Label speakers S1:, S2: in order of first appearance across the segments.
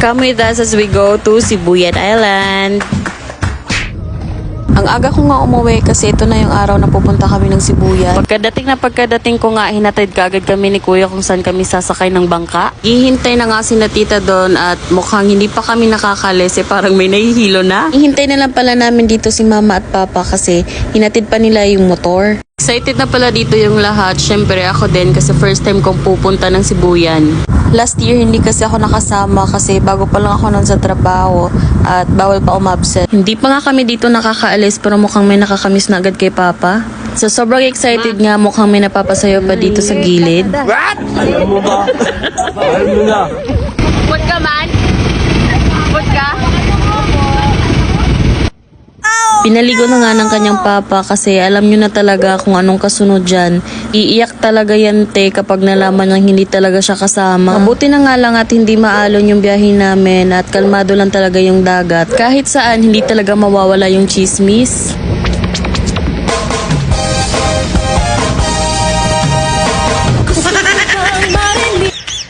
S1: Come with us as we go to Sibuyan Island. Ang aga ko nga umuwi kasi ito na yung araw na pupunta kami ng Sibuyan. Pagkadating ko nga, hinatid kaagad kami ni Kuya kung saan kami sasakay ng bangka. Ihintay na nga si na tita doon at mukhang hindi pa kami nakakalis parang may nahihilo na. Ihintay na lang pala namin dito si Mama at Papa kasi hinatid pa nila yung motor. Excited na pala dito yung lahat. Syempre ako din kasi first time kong pupunta ng Sibuyan. Last year hindi kasi ako nakasama kasi bago pa lang ako nun sa trabaho at bawal pa umabsent. Hindi pa nga kami dito nakakaalis pero mukhang may nakakamiss na agad kay Papa. So sobrang excited nga, mukhang may napapasayo pa dito sa gilid.
S2: What? Alam mo ba? Alam mo na.
S1: Put ka man? Put ka? Pinaligo na nga ng kanyang papa kasi alam nyo na talaga kung anong kasunod dyan. Iiyak talaga yan te kapag nalaman niyang hindi talaga siya kasama. Mabuti na nga lang at hindi maalon yung biyahe namin at kalmado lang talaga yung dagat. Kahit saan hindi talaga mawawala yung chismis.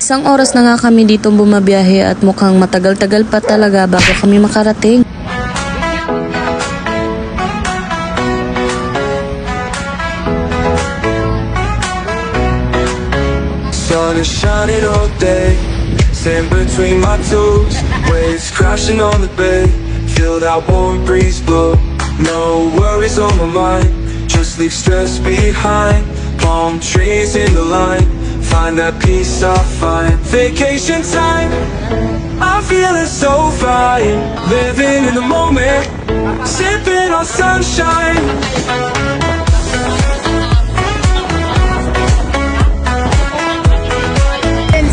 S1: Isang oras na nga kami dito bumabiyahe at mukhang matagal-tagal pa talaga bago kami makarating.
S2: Sun is shining all day, sand between my toes, waves crashing on the bay, feel that warm breeze blow, no worries on my mind, just leave stress behind, palm trees in the line, find that peace I find, vacation time, I'm feeling so fine, living in the moment, sipping on sunshine.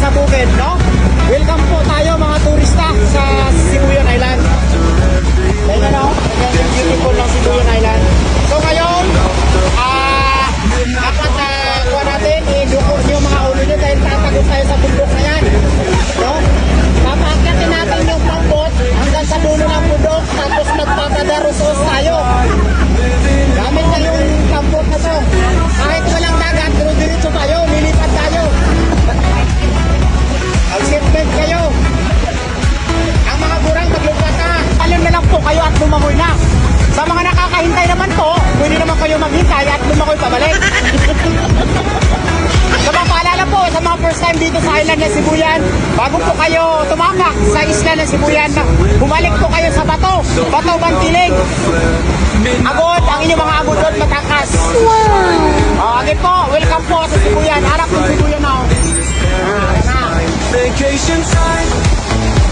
S3: Sa bukid, no? Welcome po tayo mga turista sa Sibuyan Island. Ayun ano, ang beautiful ng Sibuyan Island. So ngayon, dapat kuha natin, i-duko nyo mga ulo nyo dahil tatagod tayo sa bundok na yan. No? Papakyatin natin yung pambot hanggang sa dulo ng bundok tapos magpapadarusos tayo. Gamit na yung pambot na to. Kahit walang dagat, pero diretso tayo, lilipad tayo. Excitement kayo. Ang mga gurang maglupat na. Alam na lang po kayo at lumangoy na. Sa mga nakakahintay naman po, pwede naman kayo maghintay at lumangoy pabalik. Sa mga paalala po, sa mga first time dito sa island ng Sibuyan, bago po kayo tumamak sa isla ng Sibuyan, bumalik po kayo sa Bato, Bato Bantiling. Agod, ang inyong mga agod doon matakas. Wow! Agad po, welcome po sa Sibuyan. Harap ng Sibuyan na.
S2: Vacation time,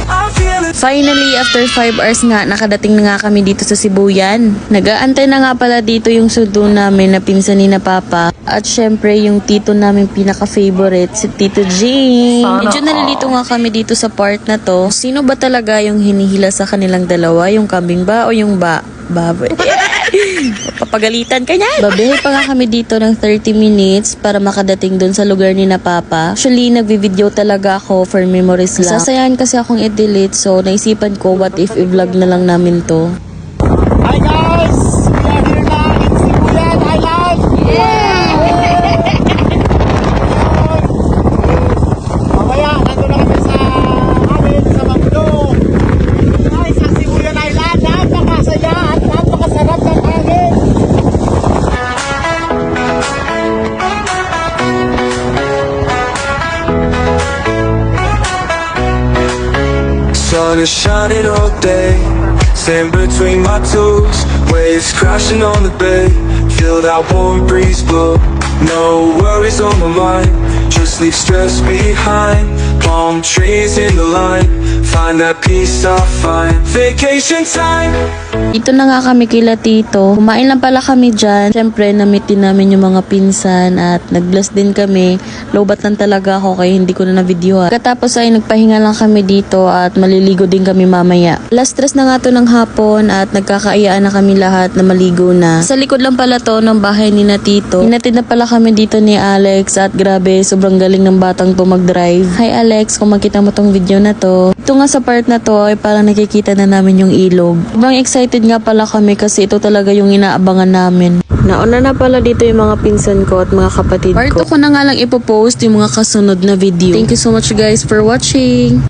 S2: I'm feeling.
S1: Finally, after 5 hours nga, nakadating na nga kami dito sa Sibuyan. Nag-aantay na nga pala dito yung sundo namin na pinsan ni na Papa. At syempre, yung tito namin pinaka-favorite, si Tito Jing. Medyo nalilito nga kami dito sa part na to. Sino ba talaga yung hinihila sa kanilang dalawa? Yung kambing ba o yung baboy? Papagalitan ka niya. Babiyahe pa nga kami dito ng 30 minutes para makadating doon sa lugar ni na Papa. Actually, nagvi-video talaga ako for memories lang. Sasayahan kasi akong i-delete so naisipan ko what if i-vlog na lang namin to.
S3: Hi guys! We are here na in Sibuyan Island! Mamaya, nandun na kami sa amin, sa Mabudok. Ay, sa Sibuyan Island, napakasaya at napakasarap ng hangin.
S2: Sun is shining all day, sand between my toes, waves crashing on the bay, feel that warm breeze blow, no worries on my mind, just leave stress behind, palm trees in the line, find that peace I find, vacation time.
S1: Dito na nga kami kila tito. Kumain lang pala kami dyan. Siyempre, na-meet din namin yung mga pinsan at nag-bless din kami. Lowbat lang talaga ako kaya hindi ko na na-videohan. Katapos ay nagpahinga lang kami dito at maliligo din kami mamaya. Last stress na nga to ng hapon at nagkakaiyaan na kami lahat na maligo na. Sa likod lang pala to ng bahay ni na tito. Hinatid na pala kami dito ni Alex at grabe, sobrang galing ng batang to mag-drive. Hi Alex, kung makita mo tong video na to. Ito nga sa part na to ay parang nakikita na namin yung ilog. Sobrang excited nga pala kami kasi ito talaga yung inaabangan namin. Nauna na pala dito yung mga pinsan ko at mga kapatid ko. Part 2 ko na nga lang ipopost yung mga kasunod na video. Thank you so much guys for watching!